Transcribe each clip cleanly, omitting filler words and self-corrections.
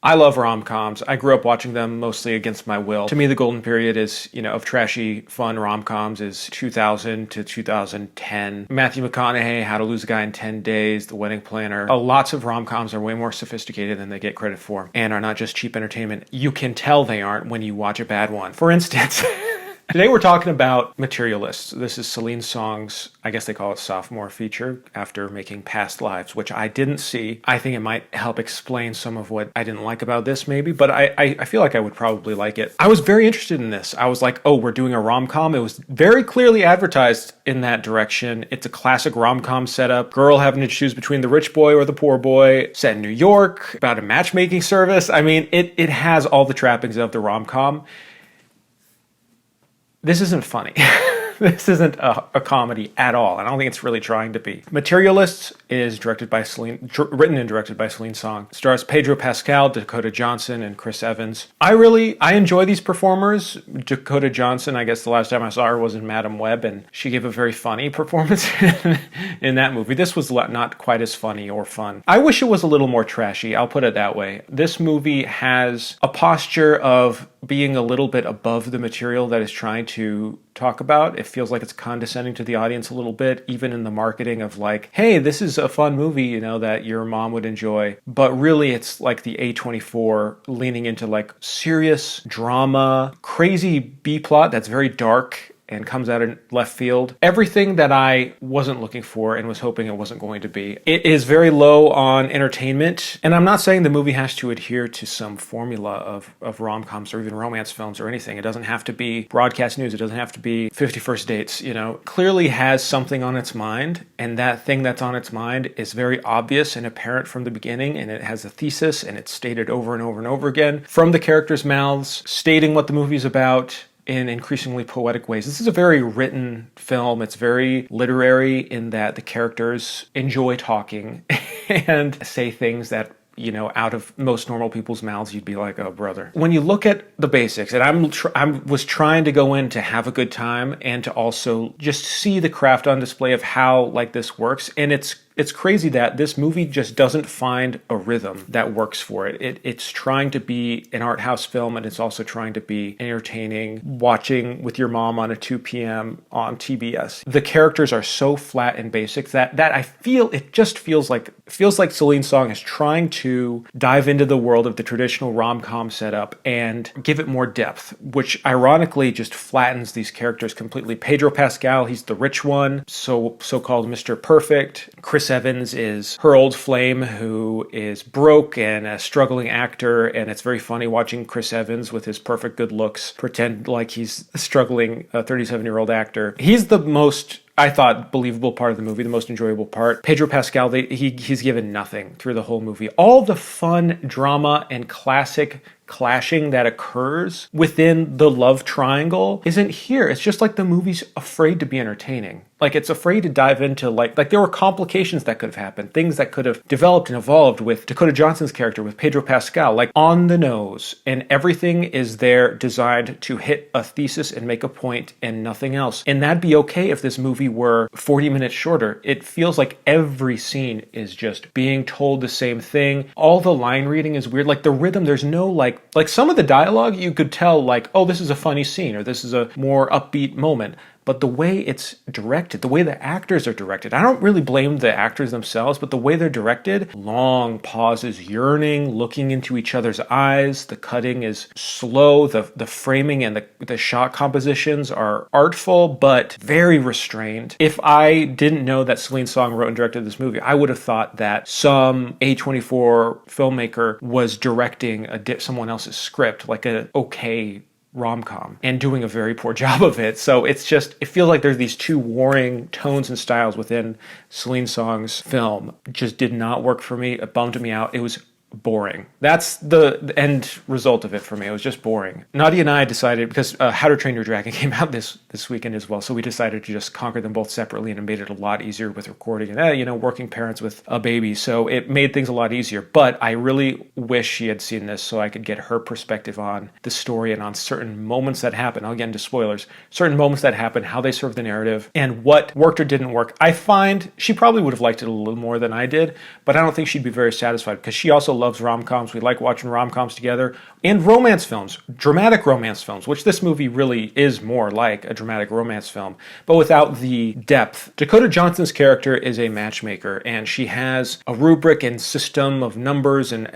I love rom-coms. I grew up watching them mostly against my will. To me, the golden period is, of trashy, fun rom-coms is 2000 to 2010. Matthew McConaughey, How to Lose a Guy in 10 Days, The Wedding Planner. Lots of rom-coms are way more sophisticated than they get credit for and are not just cheap entertainment. You can tell they aren't when you watch a bad one. For instance... Today we're talking about Materialists. This is Celine Song's, I guess they call it sophomore feature after making Past Lives, which I didn't see. I think it might help explain some of what I didn't like about this maybe, but I feel like I would probably like it. I was very interested in this. I was like, oh, we're doing a rom-com. It was very clearly advertised in that direction. It's a classic rom-com setup. Girl having to choose between the rich boy or the poor boy, set in New York, about a matchmaking service. I mean, it has all the trappings of the rom-com. This isn't funny. This isn't a comedy at all. I don't think it's really trying to be. Materialists is written and directed by Celine Song. It stars Pedro Pascal, Dakota Johnson, and Chris Evans. I enjoy these performers. Dakota Johnson, I guess the last time I saw her was in Madam Web, and she gave a very funny performance in that movie. This was not quite as funny or fun. I wish it was a little more trashy. I'll put it that way. This movie has a posture of being a little bit above the material that it's trying to talk about. It feels like it's condescending to the audience a little bit, even in the marketing of like, hey, this is a fun movie, that your mom would enjoy. But really, it's like the A24 leaning into like serious drama, crazy B-plot that's very dark and comes out in left field. Everything that I wasn't looking for and was hoping it wasn't going to be. It is very low on entertainment, and I'm not saying the movie has to adhere to some formula of rom-coms or even romance films or anything. It doesn't have to be broadcast news. It doesn't have to be 50 First Dates, Clearly has something on its mind, and that thing that's on its mind is very obvious and apparent from the beginning, and it has a thesis, and it's stated over and over and over again from the characters' mouths, stating what the movie's about, in increasingly poetic ways. This is a very written film. It's very literary in that the characters enjoy talking and say things that, out of most normal people's mouths, you'd be like, oh, brother. When you look at the basics, and I was trying to go in to have a good time and to also just see the craft on display of how this works, and it's crazy that this movie just doesn't find a rhythm that works for it. It's trying to be an art house film, and it's also trying to be entertaining, watching with your mom on a 2 p.m. on TBS. The characters are so flat and basic that I feel it just feels like Celine Song is trying to dive into the world of the traditional rom-com setup and give it more depth, which ironically just flattens these characters completely. Pedro Pascal, he's the rich one, so-called Mr. Perfect. Chris Evans is her old flame who is broke and a struggling actor, and it's very funny watching Chris Evans with his perfect good looks pretend like he's a struggling 37-year-old actor. He's the most, I thought, believable part of the movie, the most enjoyable part. Pedro Pascal, he's given nothing through the whole movie. All the fun, drama, and classic clashing that occurs within the love triangle isn't here. It's just like the movie's afraid to be entertaining. It's afraid to dive into like there were complications that could have happened, things that could have developed and evolved with Dakota Johnson's character, with Pedro Pascal, on the nose, and everything is there designed to hit a thesis and make a point and nothing else. And that'd be okay if this movie were 40 minutes shorter. It feels like every scene is just being told the same thing. All the line reading is weird. The rhythm, there's no like some of the dialogue you could tell oh, this is a funny scene or this is a more upbeat moment. But the way it's directed, the way the actors are directed, I don't really blame the actors themselves, but the way they're directed, long pauses, yearning, looking into each other's eyes, the cutting is slow, the framing and the shot compositions are artful, but very restrained. If I didn't know that Celine Song wrote and directed this movie, I would have thought that some A24 filmmaker was directing someone else's script, like a okay rom-com, and doing a very poor job of it. So it feels like there's these two warring tones and styles within Celine Song's film. It just did not work for me. It bummed me out. It was boring. That's the end result of it for me. It was just boring. Nadia and I decided, because How to Train Your Dragon came out this weekend as well, so we decided to just conquer them both separately, and it made it a lot easier with recording and working parents with a baby, so it made things a lot easier. But I really wish she had seen this so I could get her perspective on the story and on certain moments that happen. I'll get into spoilers. Certain moments that happen, how they serve the narrative, and what worked or didn't work. I find she probably would have liked it a little more than I did, but I don't think she'd be very satisfied because she also loves rom-coms. We like watching rom-coms together. And romance films, dramatic romance films, which this movie really is more like a dramatic romance film, but without the depth. Dakota Johnson's character is a matchmaker, and she has a rubric and system of numbers and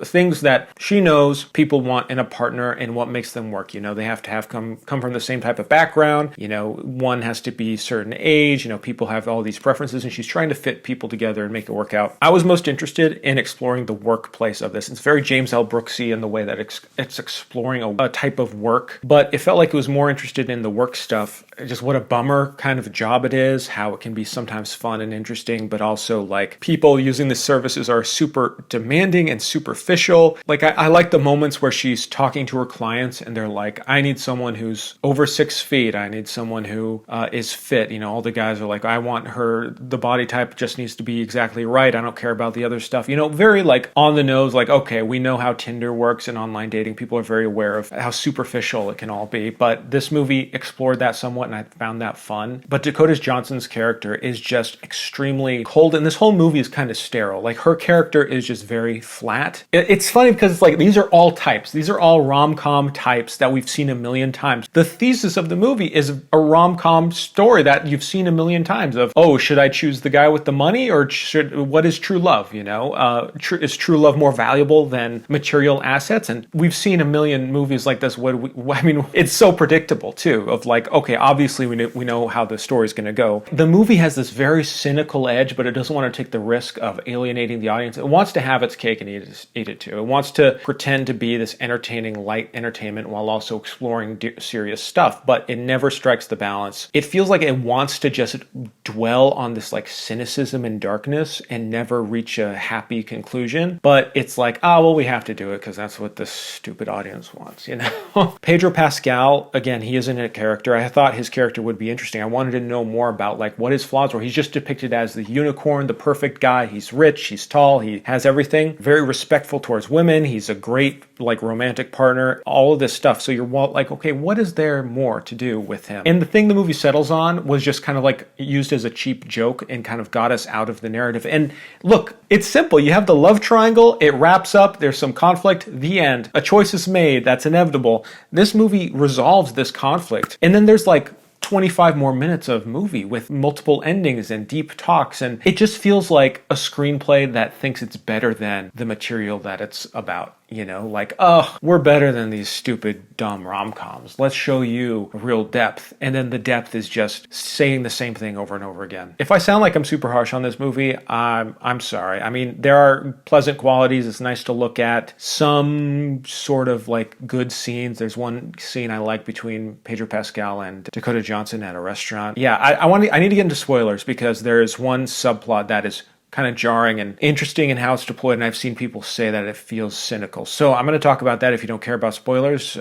things that she knows people want in a partner and what makes them work. You know, they have to have come from the same type of background. You know, one has to be certain age. You know, people have all these preferences, and she's trying to fit people together and make it work out. I was most interested in exploring the workplace of this. It's very James L. Brooksy in the way that it's exploring a type of work, but it felt like it was more interested in the work stuff. Just what a bummer kind of job it is, how it can be sometimes fun and interesting, but also like people using the services are super demanding and superficial. Like I like the moments where she's talking to her clients and they're like, I need someone who's over 6 feet. I need someone who is fit. You know, all the guys are like, I want her, the body type just needs to be exactly right. I don't care about the other stuff. You know, very like on the nose, like, okay, we know how Tinder works and online dating. People are very aware of how superficial it can all be. But this movie explored that somewhat, and I found that fun. But Dakota Johnson's character is just extremely cold, and this whole movie is kind of sterile. Like her character is just very flat. It's funny because it's like these are all types. These are all rom-com types that we've seen a million times. The thesis of the movie is a rom-com story that you've seen a million times of, oh, should I choose the guy with the money, or what is true love? You know, is true love more valuable than material assets? And we've seen a million movies like this. I mean, it's so predictable too, of like, okay, obviously we know how the story's going to go. The movie has this very cynical edge, but it doesn't want to take the risk of alienating the audience. It wants to have its cake and eat it too. It wants to pretend to be this entertaining, light entertainment while also exploring serious stuff, but it never strikes the balance. It feels like it wants to just dwell on this like cynicism and darkness and never reach a happy conclusion, but it's like, oh, well, we have to do it because that's what this stupid audience wants, you know? Pedro Pascal, again, he isn't a character. I thought his character would be interesting. I wanted to know more about like what his flaws were. He's just depicted as the unicorn, the perfect guy. He's rich, he's tall, he has everything. Very respectful towards women. He's a great like romantic partner, all of this stuff. So you're like, okay, what is there more to do with him? And the thing the movie settles on was just kind of like used as a cheap joke and kind of got us out of the narrative. And look, it's simple. You have the love triangle, it wraps up, there's some conflict, the end. A choice is made, that's inevitable. This movie resolves this conflict. And then there's like 25 more minutes of movie with multiple endings and deep talks, and it just feels like a screenplay that thinks it's better than the material that it's about. You know, like, oh, we're better than these stupid, dumb rom-coms. Let's show you real depth. And then the depth is just saying the same thing over and over again. If I sound like I'm super harsh on this movie, I'm sorry. I mean, there are pleasant qualities. It's nice to look at. Some sort of like good scenes. There's one scene I like between Pedro Pascal and Dakota Johnson at a restaurant. Yeah, I need to get into spoilers because there's one subplot that is kind of jarring and interesting in how it's deployed, and I've seen people say that it feels cynical. So I'm going to talk about that. If you don't care about spoilers,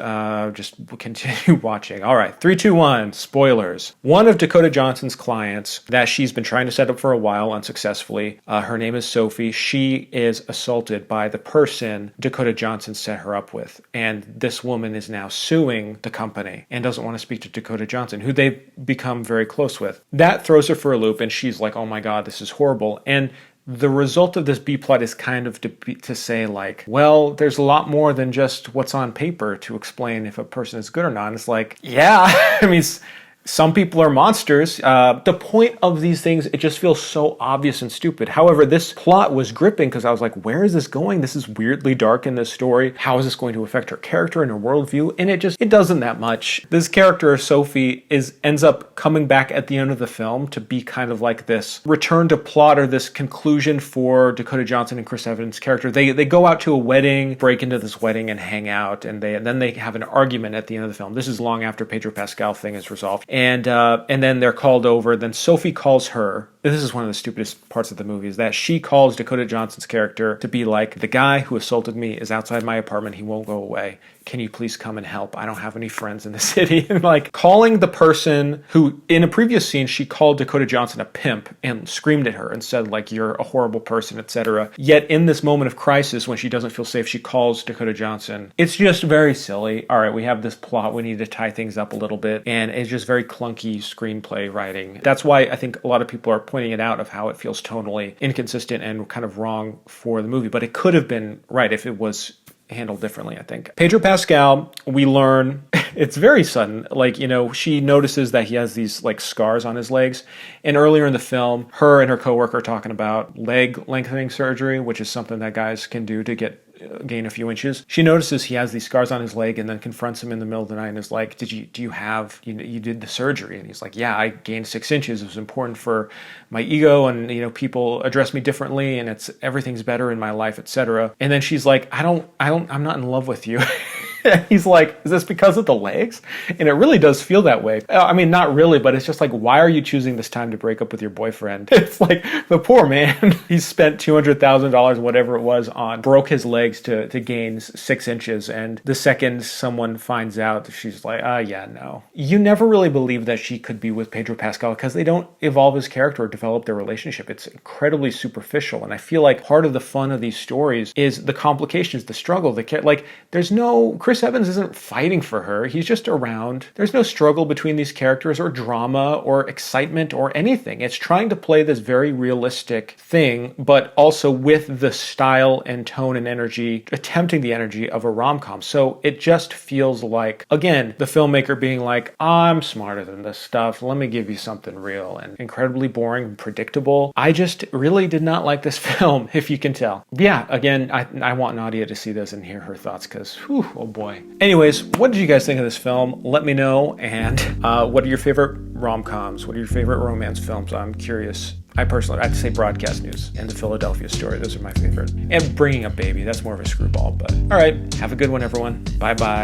just continue watching. All right, 3, 2, 1, spoilers. One of Dakota Johnson's clients that she's been trying to set up for a while unsuccessfully, her name is Sophie. She is assaulted by the person Dakota Johnson set her up with, and this woman is now suing the company and doesn't want to speak to Dakota Johnson, who they've become very close with. That throws her for a loop, and she's like, oh my God, this is horrible. And the result of this B-plot is kind of to say like, well, there's a lot more than just what's on paper to explain if a person is good or not. And it's like, yeah, I mean, some people are monsters. The point of these things, it just feels so obvious and stupid. However, this plot was gripping because I was like, where is this going? This is weirdly dark in this story. How is this going to affect her character and her worldview? And it doesn't that much. This character, Sophie, ends up coming back at the end of the film to be kind of like this return to plot or this conclusion for Dakota Johnson and Chris Evans' character. They go out to a wedding, break into this wedding and hang out, and then they have an argument at the end of the film. This is long after Pedro Pascal thing is resolved. And then they're called over. Then Sophie calls her. This is one of the stupidest parts of the movie, is that she calls Dakota Johnson's character to be like, the guy who assaulted me is outside my apartment. He won't go away. Can you please come and help? I don't have any friends in the city. And like calling the person who, in a previous scene, she called Dakota Johnson a pimp and screamed at her and said like, you're a horrible person, etc. Yet in this moment of crisis, when she doesn't feel safe, she calls Dakota Johnson. It's just very silly. All right, we have this plot. We need to tie things up a little bit. And it's just very clunky screenplay writing. That's why I think a lot of people are pointing pointing it out of how it feels tonally inconsistent and kind of wrong for the movie. But it could have been right if it was handled differently, I think. Pedro Pascal, we learn, it's very sudden. Like, she notices that he has these like scars on his legs. And earlier in the film, her and her coworker are talking about leg lengthening surgery, which is something that guys can do to gain a few inches. She notices he has these scars on his leg and then confronts him in the middle of the night and is like, you did the surgery? And he's like, yeah, I gained 6 inches. It was important for my ego, and people address me differently, and everything's better in my life, etc. And then she's like, I'm not in love with you. He's like, is this because of the legs? And it really does feel that way. I mean, not really, but it's just like, why are you choosing this time to break up with your boyfriend? It's like, the poor man, he spent $200,000, whatever it was, broke his legs to gain 6 inches. And the second someone finds out, she's like, yeah, no. You never really believe that she could be with Pedro Pascal because they don't evolve his character or develop their relationship. It's incredibly superficial. And I feel like part of the fun of these stories is the complications, the struggle, Chris Evans isn't fighting for her. He's just around. There's no struggle between these characters or drama or excitement or anything. It's trying to play this very realistic thing, but also with the style and tone and energy, attempting the energy of a rom-com. So it just feels like, again, the filmmaker being like, I'm smarter than this stuff. Let me give you something real, and incredibly boring and predictable. I just really did not like this film, if you can tell. Yeah, again, I want Nadia to see this and hear her thoughts because, oh boy. Anyways, what did you guys think of this film? Let me know. And what are your favorite rom-coms? What are your favorite romance films? I'm curious. I'd say Broadcast News and The Philadelphia Story. Those are my favorite. And Bringing Up Baby. That's more of a screwball. But all right. Have a good one, everyone. Bye-bye.